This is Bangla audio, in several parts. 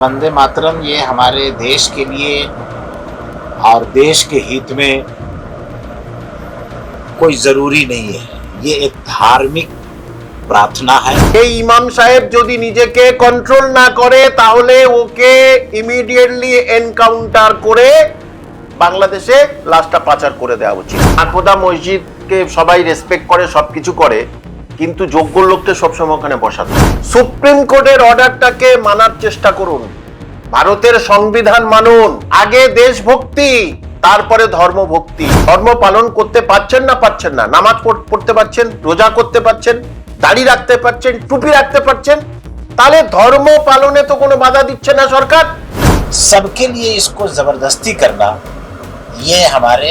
वंदे मातरम ये हमारे देश के लिए और देश के हित में कोई जरूरी नहीं है, ये एक धार्मिक প্রার্থনা है। এই ইমাম সাহেব যদি নিজেকে কন্ট্রোল না করে তাহলে ওকে ইমিডিয়েটলি এনকাউন্টার করে বাংলাদেশে লাশটা পাচার করে দেওয়া উচিত। আকোদা মসজিদকে সবাই রেসপেক্ট করে, সবকিছু করে, কিন্তু যোগ্য লোককে সবসময় ওখানে বসাতে। সুপ্রিম কোর্টের অর্ডারটাকে মানার চেষ্টা করুন, ভারতের সংবিধান মানুন। আগে দেশভক্তি, তারপরে ধর্মভক্তি। ধর্ম পালন করতে পারছেন না, নামাজ পড়তে পারছেন, রোজা করতে পারছেন, দাড়ি রাখতে পারছেন, টুপি রাখতে পারছেন, তাহলে ধর্ম পালনে তো কোনো বাধা দিচ্ছে না সরকার। सबके लिए इसको जबरदस्ती करना ये हमारे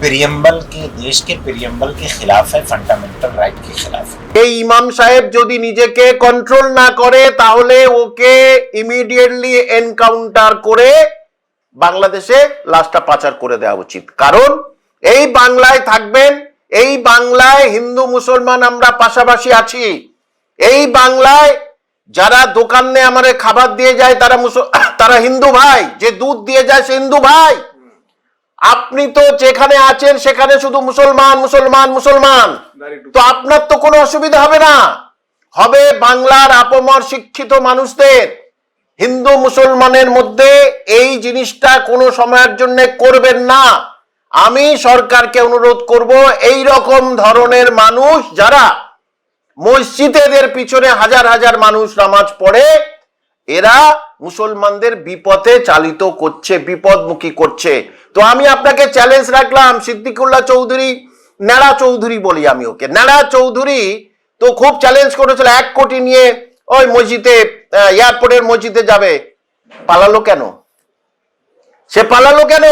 प्रियम्बल के देश के प्रियम्बल के खिलाफ है, फंडामेंटल राइट के खिलाफ है। এই ইমাম সাহেব যদি নিজেকে কন্ট্রোল না করে তাহলে ওকে ইমিডিয়েটলি এনকাউন্টার করে বাংলাদেশে লাশটা পাচার করে দেওয়া উচিত। কারণ এই বাংলায় থাকবেন, এই বাংলায় হিন্দু মুসলমান আমরা পাশাপাশি আছি। এই বাংলায় যারা দোকানে আমাদের খাবার দিয়ে যায় তারা হিন্দু ভাই, যে দুধ দিয়ে যায় সে হিন্দু ভাই। আপনি তো যেখানে আছেন সেখানে শুধু মুসলমান মুসলমান মুসলমান, তো আপনার তো কোনো অসুবিধা হবে না। হবে বাংলার আপামর শিক্ষিত মানুষদের। হিন্দু মুসলমানের মধ্যে এই জিনিসটা কোনো সময়ের জন্য করবেন না। আমি সরকারকে অনুরোধ করব, এই রকম ধরনের মানুষ যারা মসজিদের পিছনে হাজার হাজার মানুষ নামাজ পড়ে, এরা মুসলমানদের বিপথে চালিত করছে, বিপদমুখী করছে। তো আমি আপনাকে চ্যালেঞ্জ রাখলাম, সিদ্দিকুল্লাহ চৌধুরী, ন্যাড়া চৌধুরী বলি আমি ওকে, ন্যাড়া চৌধুরী তো খুব চ্যালেঞ্জ করেছিল 1 কোটি নিয়ে ওই মসজিদে, এয়ারপোর্টের মসজিদে যাবে। পালালো কেন? সে পালালো কেন?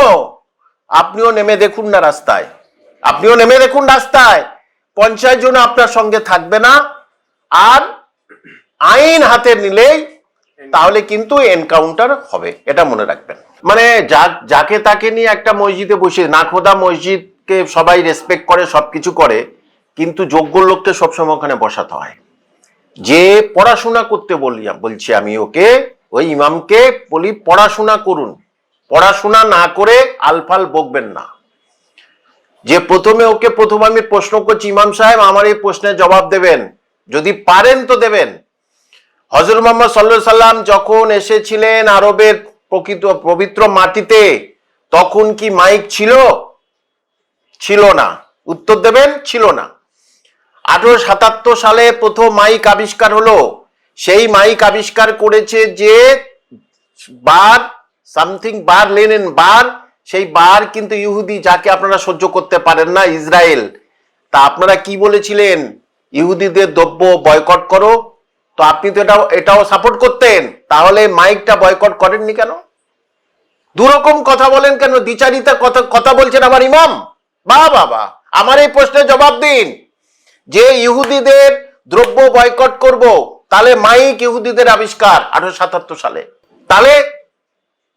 আপনিও নেমে দেখুন না রাস্তায়, আপনিও নেমে দেখুন রাস্তায়। 50 জন আপনার সঙ্গে থাকবে না, আর আইন হাতে নিলেই তাহলে কিন্তু এনকাউন্টার হবে, এটা মনে রাখবেন। মানে যাকে তাকে নিয়ে একটা মসজিদে বসে, নাখোদা মসজিদকে সবাই রেসপেক্ট করে, সবকিছু করে, কিন্তু যোগ্য লোককে সবসময় ওখানে বসাতে হয়। যে পড়াশোনা করতে বলছি আমি ওকে, ওই ইমামকে বলি পড়াশোনা করুন, পড়াশোনা না করে আলফাল বকবেন না। যে প্রথমে আমি প্রশ্ন করছি, ইমাম সাহেব আমার এই প্রশ্নের জবাব দেবেন, যদি পারেন তো দেবেন। হযরত মুহাম্মদ সাল্লাল্লাহু আলাইহি সাল্লাম যখন এসেছিলেন আরবের পবিত্র মাটিতে, তখন কি মাইক ছিল? ছিল না। উত্তর দেবেন, ছিল না। 1877 সালে প্রথম মাইক আবিষ্কার হলো। সেই মাইক আবিষ্কার করেছে যে বার সামথিং বার লেনেন বার, সেই বার কিন্তু ইহুদি, যাকে আপনারা সহ্য করতে পারেন না, ইসরায়েল। তা আপনারা কি বলেছিলেন? ইহুদিদের দ্রব্য বয়কট করো। তো আপনি তো এটাও সাপোর্ট করতেন, তাহলে মাইকটা বয়কট করেননি কেন? দুরকম কথা বলেন কেন? দ্বিচারিতা কথা বলছেন আমার ইমাম। বাবা, আমার এই প্রশ্নের জবাব দিন। যে ইহুদিদের দ্রব্য বয়কট করব, তাহলে মাইক ইহুদিদের আবিষ্কার 1877 সালে। তাহলে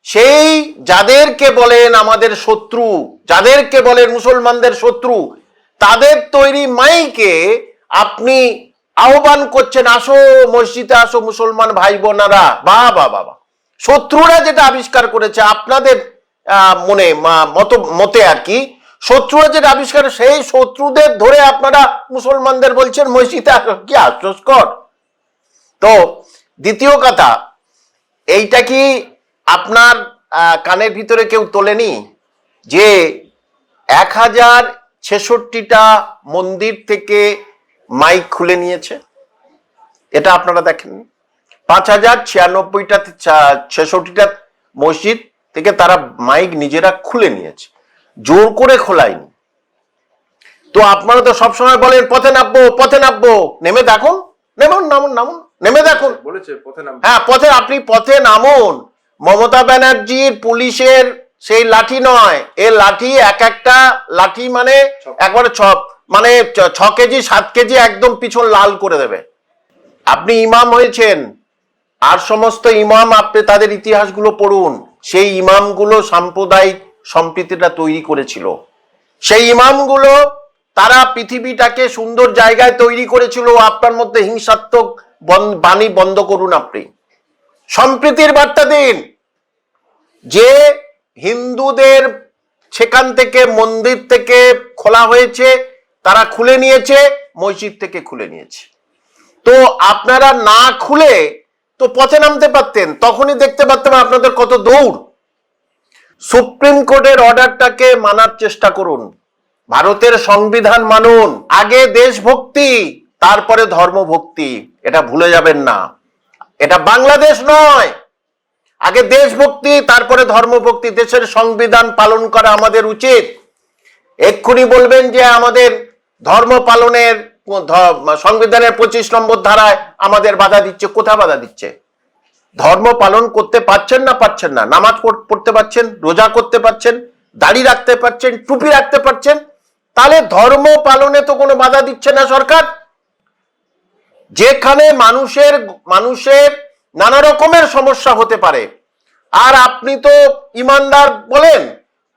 সেই যাদেরকে বলেন আমাদের শত্রু, যাদেরকে বলেন মুসলমানদের শত্রু, তাদের তৈরি মাইকে আপনি আহ্বান করছেন, আসো মসজিদে আসো মুসলমান ভাই বোনেরা। বাবা, শত্রুরা যেটা আবিষ্কার করেছে আপনাদের মতে আর কি, শত্রুরা যেটা আবিষ্কার, সেই শত্রুদের ধরে আপনারা মুসলমানদের বলছেন মসজিদে আসো, কি হাস্যস্কর। তো দ্বিতীয় কথা, এইটা কি আপনার কানের ভিতরে কেউ তোলেনি যে 1066টা মন্দির থেকে মাইক খুলে নিয়েছে? এটা আপনারা দেখেননি? 5096টা 66টা মসজিদ থেকে তারা মাইক নিজেরা খুলে নিয়েছে, জোর করে খোলায়নি। তো আপনারা তো সবসময় বলেন পথে নামবো, নেমে দেখুন, নামুন, নেমে দেখুন। হ্যাঁ, আপনি পথে নামুন। মমতা ব্যানার্জির পুলিশের সেই লাঠি নয়, এ লাঠি একটা লাঠি মানে একবারে 6 কেজি 7 কেজি একদম পিছন লাল করে দেবে। আপনি ইমাম হয়েছেন, আর সমস্ত ইমাম আপনি তাদের ইতিহাসগুলো পড়ুন। সেই ইমামগুলো সাম্প্রদায়িক সম্প্রীতিটা তৈরি করেছিল। সেই ইমামগুলো তারা পৃথিবীটাকে সুন্দর জায়গায় তৈরি করেছিল। আপনার মধ্যে হিংসাত্মক বাণী বন্ধ করুন আপনি। সম্প্রীতির বার্তা দিন। যে হিন্দুদের সেখান থেকে মন্দির থেকে খোলা হয়েছে, তারা খুলে নিয়েছে, মসজিদ থেকে খুলে নিয়েছে। তো আপনারা না খুলে তো পথে নামতে পারতেন, তখনই দেখতে পারতেন আপনাদের কত দৌড়। সুপ্রিম কোর্টের অর্ডারটাকে মানার চেষ্টা করুন, ভারতের সংবিধান মানুন। আগে দেশভক্তি, তারপরে ধর্মভক্তি, এটা ভুলে যাবেন না। এটা বাংলাদেশ নয়, আগে দেশভক্তি তারপরে ধর্মভক্তি। দেশের সংবিধান পালন করা আমাদের উচিত। এক্ষুনি বলবেন যে আমাদের ধর্ম পালনের সংবিধানের 25 নম্বর ধারায় আমাদের বাধা দিচ্ছে। কোথা বাধা দিচ্ছে? ধর্ম পালন করতে পারছেন না, পারছেন না, নামাজ পড়তে পারছেন, রোজা করতে পারছেন, দাড়ি রাখতে পারছেন, টুপি রাখতে পারছেন, তাহলে ধর্ম পালনে তো কোনো বাধা দিচ্ছে না সরকার। যেখানে মানুষের নানা রকমের সমস্যা হতে পারে, আর আপনি তো ইমানদার বলেন,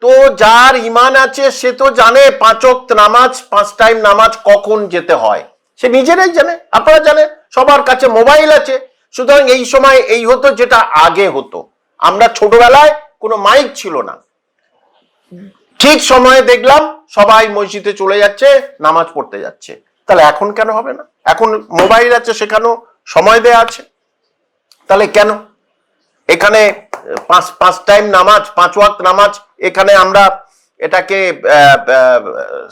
তো যার ইমান আছে সে তো জানে 5 ওয়াক্ত নামাজ, 5 টাইম নামাজ কখন যেতে হয়, সে নিজেরাই জানে, আপনারা জানেন, সবার কাছে মোবাইল আছে। সুতরাং এই সময় এই হতো যেটা আগে হতো। আমরা ছোটবেলায় কোনো মাইক ছিল না, ঠিক সময়ে দেখলাম সবাই মসজিদে চলে যাচ্ছে, নামাজ পড়তে যাচ্ছে। তাহলে এখন কেন হবে না? এখন মোবাইল আছে, সেখানেও সময় দেয়া আছে, তাহলে কেন? এখানে 5 টাইম নামাজ, 5 ওয়াক্ত নামাজ, এখানে আমরা এটাকে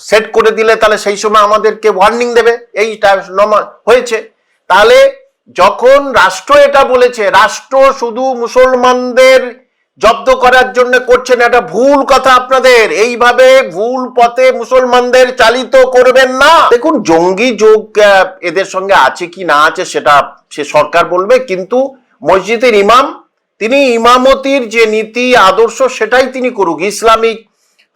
সেট করে দিলে তাহলে সেই সময় আমাদেরকে ওয়ার্নিং দেবে এই হয়েছে। তাহলে যখন রাষ্ট্র এটা বলেছে, রাষ্ট্র শুধু মুসলমানদের জব্দ করার জন্য করছেন, এটা ভুল কথা। আপনাদের এইভাবে ভুল পথে মুসলমানদের চালিত করবেন না। দেখুন, জঙ্গি যোগ এদের সঙ্গে আছে কি না আছে সেটা সে সরকার বলবে, কিন্তু মসজিদের ইমাম, তিনি ইমামতির যে নীতি আদর্শ সেটাই তিনি করুক। ইসলামিক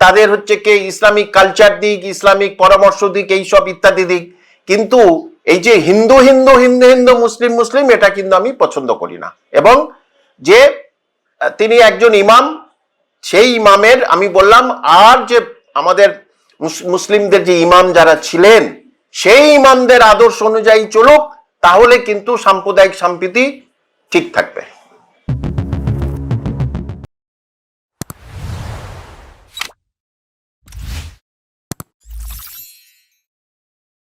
তাদের হচ্ছে কি ইসলামিক কালচার দিক, ইসলামিক পরামর্শ দিক, এইসব ইত্যাদি দিক। কিন্তু এই যে হিন্দু হিন্দু হিন্দু হিন্দু মুসলিম মুসলিম, এটা কিন্তু আমি পছন্দ করি না। এবং যে তিনি একজন ইমাম, সেই ইমামের আমি বললাম, আর যে আমাদের মুসলিমদের যে ইমাম যারা ছিলেন, সেই ইমামদের আদর্শ অনুযায়ী চলুক, তাহলে কিন্তু সাম্প্রদায়িক সম্প্রীতি ঠিক থাকবে।